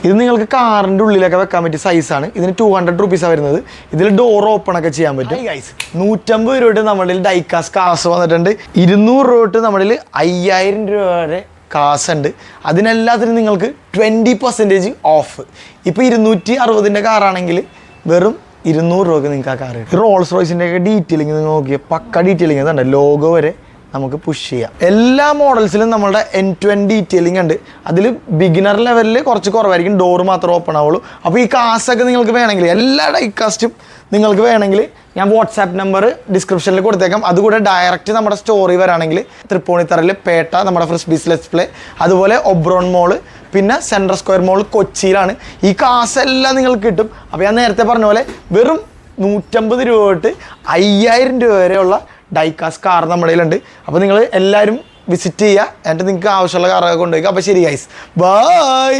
ഇത് നിങ്ങൾക്ക് കാറിൻ്റെ ഉള്ളിലൊക്കെ വെക്കാൻ പറ്റിയ സൈസാണ്. ഇതിന് 200 റുപ്പീസാണ് വരുന്നത്. ഇതിൽ ഡോർ ഓപ്പൺ ഒക്കെ ചെയ്യാൻ പറ്റും. 150 രൂപ തൊട്ട് നമ്മുടെ ഡൈക്കാസ് കാസ് വന്നിട്ടുണ്ട്. 200 രൂപ തൊട്ട് നമ്മുടെ 5000 രൂപ വരെ കാസ് ഉണ്ട്. അതിനെല്ലാത്തിനും നിങ്ങൾക്ക് 20% ഓഫ്. ഇപ്പോൾ 260ൻ്റെ കാറാണെങ്കിൽ വെറും 200 രൂപക്ക് നിങ്ങൾക്ക് ആ കാർ കിട്ടും. റോൾസ് റോയ്സിൻ്റെ ഒക്കെ ഡീറ്റെയിലിംഗ് നിങ്ങൾ നോക്കിയാൽ പക്ക ഡീറ്റെയിലിംഗ് ഇതുണ്ട്. ലോഗോ വരെ നമുക്ക് പുഷ് ചെയ്യാം. എല്ലാ മോഡൽസിലും നമ്മളുടെ end-to-end ഡീറ്റെയിലിംഗ് ഉണ്ട്. അതിൽ ബിഗിനർ ലെവലിൽ കുറച്ച് കുറവായിരിക്കും, ഡോർ മാത്രം ഓപ്പൺ ആവുള്ളൂ. അപ്പോൾ ഈ കാസൊക്കെ നിങ്ങൾക്ക് വേണമെങ്കിൽ, എല്ലാ ഡൈക്കാസ്റ്റും നിങ്ങൾക്ക് വേണമെങ്കിൽ ഞാൻ വാട്സാപ്പ് നമ്പർ ഡിസ്ക്രിപ്ഷനിൽ കൊടുത്തേക്കാം. അതുകൂടെ ഡയറക്റ്റ് നമ്മുടെ സ്റ്റോറി വരാണെങ്കിൽ തൃപ്പൂണിത്തറയിൽ പേട്ട നമ്മുടെ ഫ്രിസ്ബീസ് ലെറ്റ്സ് പ്ലേ, അതുപോലെ ഒബ്രോൺ മോള്, പിന്നെ സെൻട്രൽ സ്ക്വയർ മോൾ കൊച്ചിയിലാണ്. ഈ കാസെല്ലാം നിങ്ങൾക്ക് കിട്ടും. അപ്പോൾ ഞാൻ നേരത്തെ പറഞ്ഞ പോലെ വെറും 150 രൂപ തൊട്ട് 5000 രൂപ വരെയുള്ള ഡൈക്കാസ് കാർ നമ്മുടെ കയ്യിലുണ്ട്. അപ്പോൾ നിങ്ങൾ എല്ലാവരും വിസിറ്റ് ചെയ്യുക. എന്നിട്ട് നിങ്ങൾക്ക് ആവശ്യമുള്ള കാറൊക്കെ കൊണ്ടുപോയി. അപ്പോൾ ശരി ഗൈസ്, ബൈ.